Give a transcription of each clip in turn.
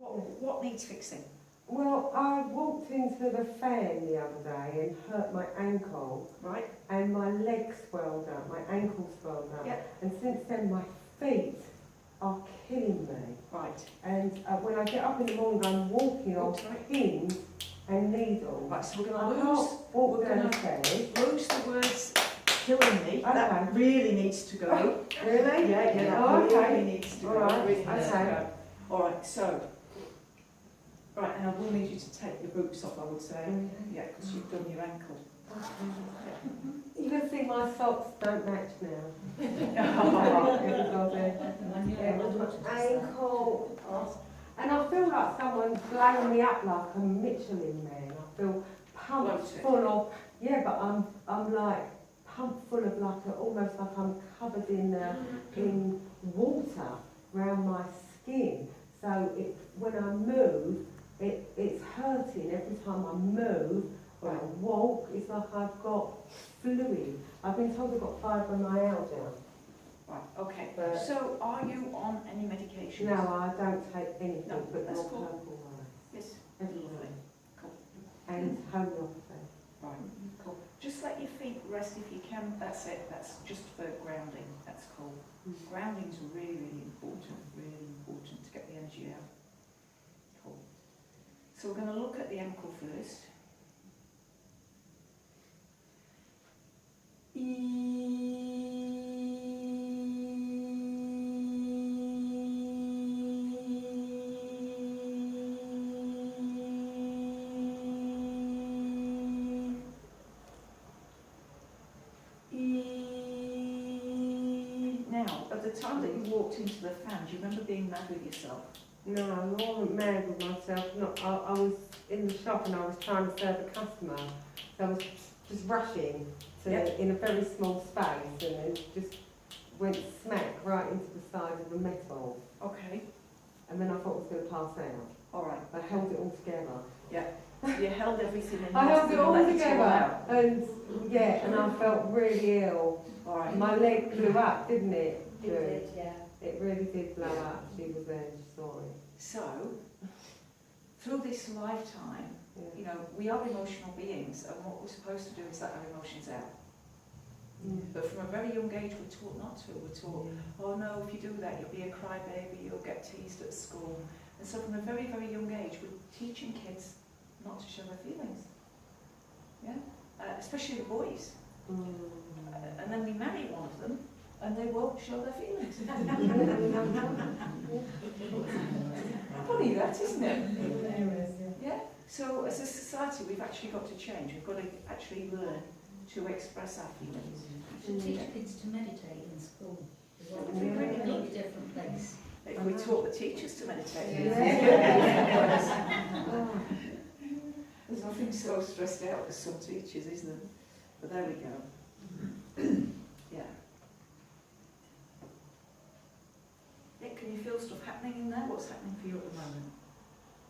What needs fixing? Well, I walked into the fan the other day and hurt my ankle, Right? and my leg swelled up, my ankle swelled up. Yep. And since then my feet are killing me. Right. And when I get up in the morning, I'm walking on Right. pins and needles. Right, so we're I going to can't walk we're gonna- downstairs. lose the words killing me. That Okay. really needs to go. Really? Yeah, that Oh, okay. really needs to go. All right, Really needs to okay. go. All right, so. Right, and I will need you to take your boots off, I would say. Yeah, because you've done your ankle. You can see my socks don't match now. It was my ankle. And I feel like someone's blowing me up like a Michelin man. I feel pumped Bloated. full of, yeah, but I'm like pumped full of like almost like I'm covered in water around my skin. So when I move, it's hurting every time I move. When I walk, it's like I've got fluid. I've been told I've got fibromyalgia. Right, okay. But- So are you on any medication? No, I don't take anything No, but that's more cool. purple rice. Yes. Everything. Lovely. Cool. And homeopathy. Right, cool. Just let your feet rest if you can. That's it. That's just for grounding. That's cool. Grounding's really, really important. Really important to get the energy out. Cool. So we're going to look at the ankle first. Now, at the time that you walked into the fan, do you remember being mad with yourself? No, I wasn't mad with myself. I was in the shop and I was trying to serve a customer. So I was just rushing in a very small space, and it just went smack right into the side of the metal. Okay. And then I thought I was going to pass out. All right. I held it all together. So you held everything in. I held it all let together, all out. and I felt really ill. All right. My leg blew up, didn't it? It did, yeah. It really did blow up. She was there, she saw it. So, through this lifetime, Yeah. you know, we are emotional beings, and what we're supposed to do is let our emotions out. But from a very young age, we're taught not to. We're taught, oh no, if you do that, you'll be a crybaby, you'll get teased at school. And so from a very, very young age, we're teaching kids not to show their feelings. Yeah? Especially the boys. And then we marry one of them, and they won't show their feelings. Funny that, isn't it? Yeah? So as a society, we've actually got to change. We've got to actually learn to express our feelings. To teach kids to meditate in school. Yeah. We're in a completely different place. If we taught the teachers to meditate. There's nothing so stressed out as some teachers, is there? But there we go. Yeah. Nick, can you feel stuff happening in there? What's happening for you at the moment?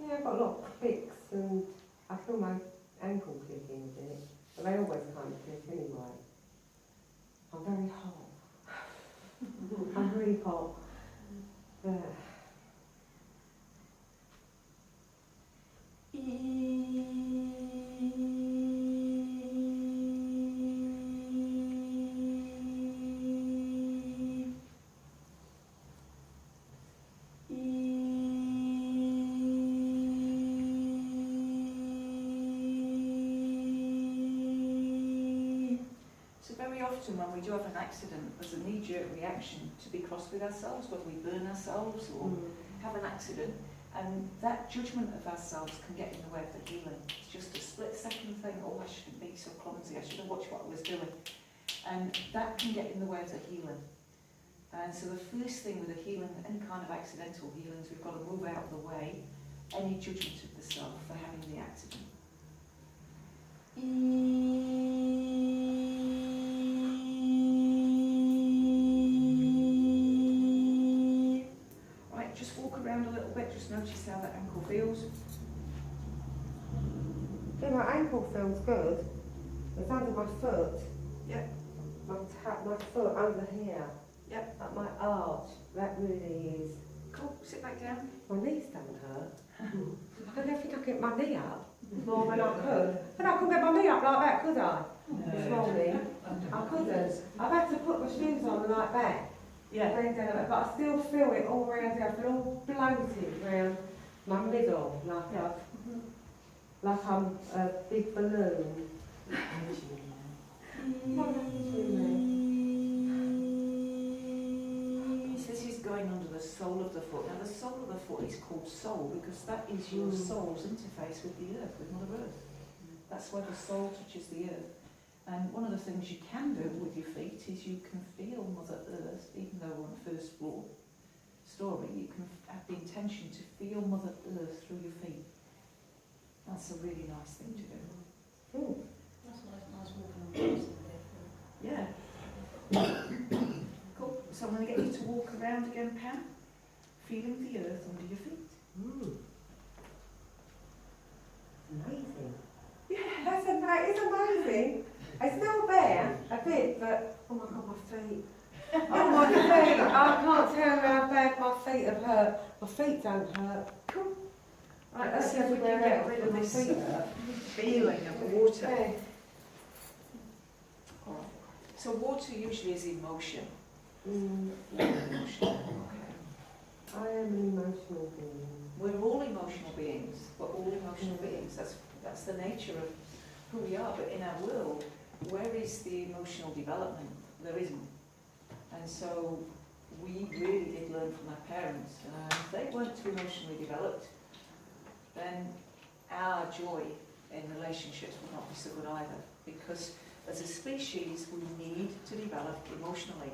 Yeah, I've got a lot of clicks, and I feel my ankle clicking a bit. But they always kind of click anyway. I'm very hot. I'm really hot. Yeah. So very often when we do have an accident, there's a knee-jerk reaction to be cross with ourselves, whether we burn ourselves or have an accident, and that judgment of ourselves can get in the way of the healing. It's just a split-second thing, oh, I shouldn't be so clumsy, I should have watched what I was doing. And that can get in the way of the healing. And so the first thing with the healing, any kind of accidental healings, we've got to move out of the way any judgment of the self for having the accident. Right, just walk around a little bit, just notice how that ankle feels. Yeah, my ankle feels good. It's under my foot. Yep. My foot under here. Yep. Like my arch. That really is Cool, sit back down. My knees don't hurt. I don't think I get my knee up more than I could. But I couldn't get my knee up like that, could I? This morning. I couldn't. I've had to put my shoes on like that. Yeah. Bend down like that, but I still feel it all round here. I feel all bloated round my middle, like I'm a big balloon. This is going under the sole of the foot. Now the sole of the foot is called soul because that is your soul's interface with the earth, with Mother Earth. That's where the soul touches the earth. And one of the things you can do with your feet is you can feel Mother Earth, even though we're on the first floor story, you can have the intention to feel Mother Earth through your feet. That's a really nice thing to do. Ooh. That's why it's nice walking on the grass. Yeah. Cool. So I'm going to get you to walk around again, Pam, feeling the earth under your feet. Amazing. Yeah. That's it's amazing. It's still there a bit, but oh my god, my feet. Oh my feet. I can't tell how bad my feet have hurt. My feet don't hurt. Cool. Right, let's see if we can get rid of this feeling of the water. Yeah. So water usually is emotion. Mm. Emotion. Okay. I am an emotional being. We're all emotional beings. We're all emotional beings. That's the nature of who we are. But in our world, where is the emotional development? There isn't. And so we really did learn from our parents. If they weren't too emotionally developed, then our joy in relationships would not be so good either. Because as a species, we need to develop emotionally.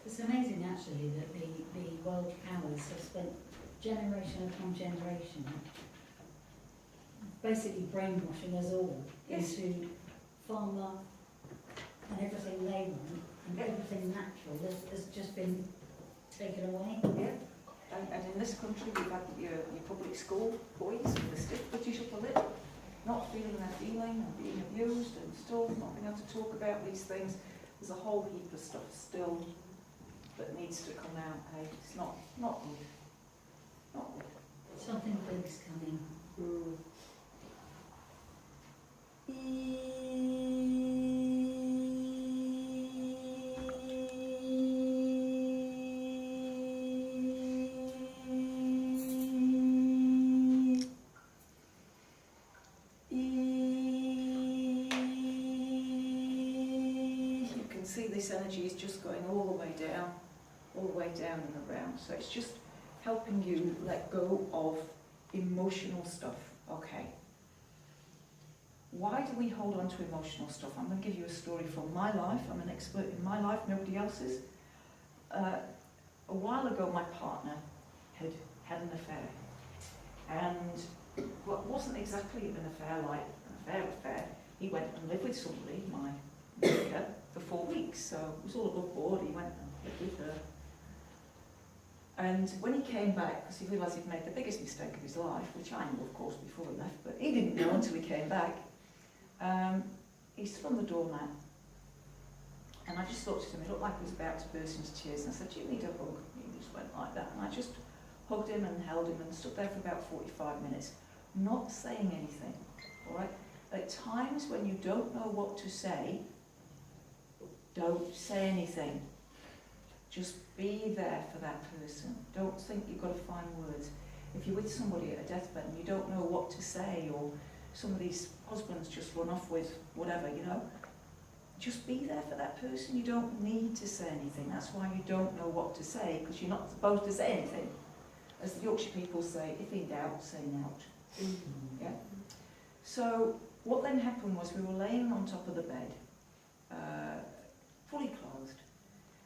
It's amazing actually that the world powers have spent generation upon generation basically brainwashing us all Yes. into pharma and everything they want and everything natural has just been taken away. Yeah. And in this country, we've had your public school boys with the stiff British upper lip, not feeling their feeling and being abused and still not being able to talk about these things. There's a whole heap of stuff still that needs to come out. Hey, it's not good. Not good. Something big's coming. Mm. You can see this energy is just going all the way down and around. So it's just helping you let go of emotional stuff. Okay. Why do we hold on to emotional stuff? I'm going to give you a story from my life. I'm an expert in my life, nobody else's. A while ago, my partner had an affair. And what wasn't exactly an affair like an affair. He went and lived with somebody, my maker, for 4 weeks. So it was all above board. He went and lived with her. And when he came back, because he realised he'd made the biggest mistake of his life, which I knew, of course, before he left, but he didn't know until he came back, he stood on the doormat. And I just looked at him, he looked like he was about to burst into tears, and I said, "Do you need a hug?" And he just went like that. And I just hugged him and held him and stood there for about 45 minutes, not saying anything, all right? At times when you don't know what to say, don't say anything. Just be there for that person. Don't think you've got to find words. If you're with somebody at a deathbed and you don't know what to say, or somebody's husband's just run off with whatever, you know, just be there for that person. You don't need to say anything. That's why you don't know what to say, because you're not supposed to say anything. As the Yorkshire people say, if in doubt, say nought. Yeah? So what then happened was we were laying on top of the bed, fully clothed,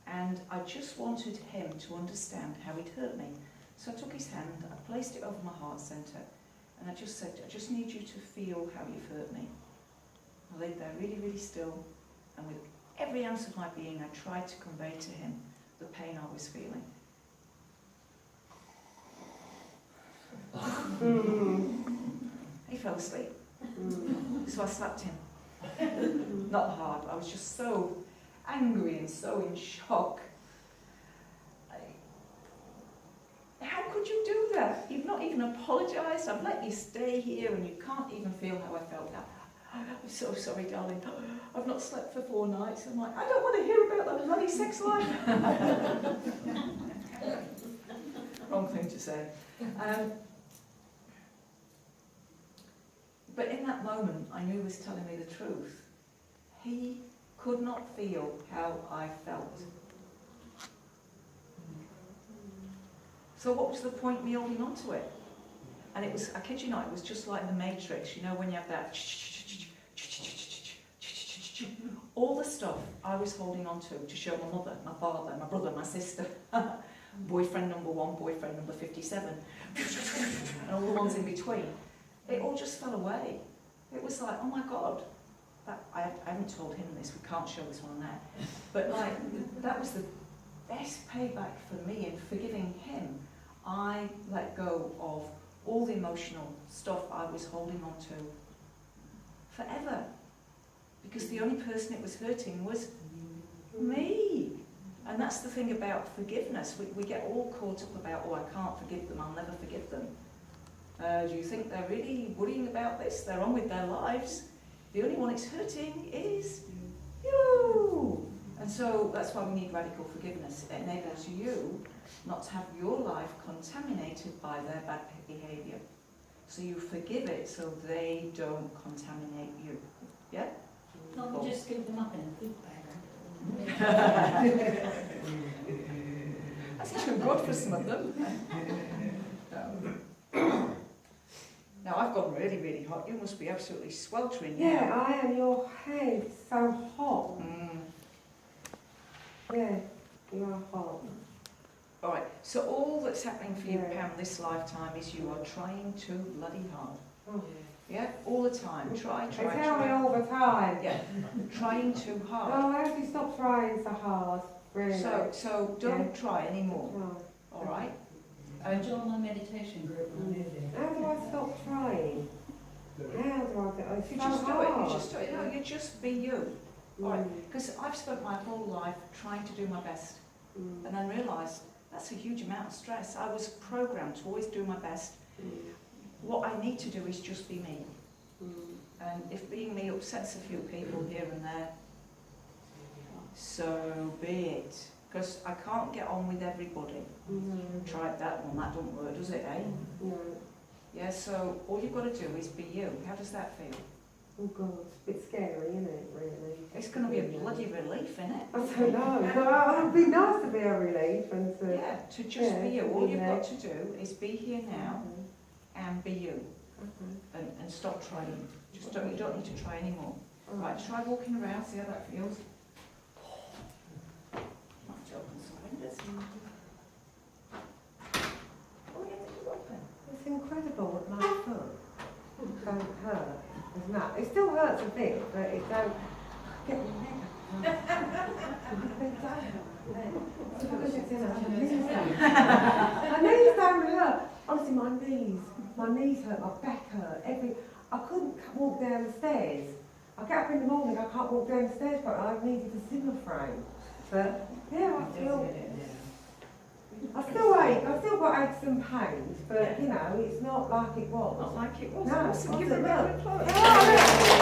and I just wanted him to understand how it hurt me. So I took his hand, I placed it over my heart centre, and I just said, "I just need you to feel how you've hurt me." I laid there really, really still, and with every ounce of my being, I tried to convey to him the pain I was feeling. He fell asleep. So I slapped him. Not hard, I was just so angry and so in shock. You've not even apologised. I've let you stay here and you can't even feel how I felt now. I'm so sorry, darling. I've not slept for 4 nights. I'm like, I don't want to hear about that bloody sex life. Wrong thing to say. But in that moment, I knew he was telling me the truth. He could not feel how I felt. So what was the point of me holding on to it? And it was, I kid you not, it was just like the Matrix, you know, when you have that all the stuff I was holding on to show my mother, my father, my brother, my sister, boyfriend number 1, boyfriend number 57, and all the ones in between. It all just fell away. It was like, oh my God, that, I haven't told him this, we can't show this one there, but like, that was the best payback for me in forgiving him. I let go of all the emotional stuff I was holding on to forever. Because the only person it was hurting was me. And that's the thing about forgiveness. We get all caught up about, oh, I can't forgive them, I'll never forgive them. Do you think they're really worrying about this? They're on with their lives. The only one it's hurting is you. And so that's why we need radical forgiveness. It enables you not to have your life contaminated by their bad behaviour. So you forgive it so they don't contaminate you. Yeah? Not just scoop them up in a food bag. That's too good for some of them. Now I've gone really, really hot. You must be absolutely sweltering now. Yeah, I am. Your head's so hot. Yeah, you are hot. All right, so all that's happening for you, Yeah. Pam, this lifetime is you are trying too bloody hard. Oh. Yeah, all the time. Try. They tell me all the time. Yeah, trying too hard. Oh, how do you stop trying so hard? Really? So don't try anymore. No. All right. Join my meditation group and I move it. How do I stop trying? How do I get? It's You so just do hard. it. You just do it. No, you just be you. All right. Mm. Because I've spent my whole life trying to do my best, Mm. and then realised that's a huge amount of stress. I was programmed to always do my best. Mm. What I need to do is just be me. Mm. And if being me upsets a few people here and there, so be it. Because I can't get on with everybody. No. Tried that one, that don't work, does it, eh? No. Yeah, so all you've got to do is be you. How does that feel? Oh God, it's a bit scary, isn't it, really? It's going to be a bloody relief, isn't it? I don't know. Well, it would be nice to be a relief and to... Yeah, to just Yeah, be you. to All be you've there. got to do is be here now and be you. Okay. And stop trying. Just don't, you don't need to try anymore. All Right, try walking around, see how that feels. Might open some windows. Oh yeah, they do open. It's incredible that my foot don't hurt as much. It still hurts a bit, but it don't get my neck. My knees don't hurt. Honestly, my knees hurt, my back hurt. I couldn't walk down the stairs. I get up in the morning, I can't walk down the stairs, but I needed a Zimmer frame. But yeah, I still ache. I've still got aches and pains, but you know, it's not like it was. Not like it was. No, Awesome. Give wasn't it a round of it? applause. Yeah,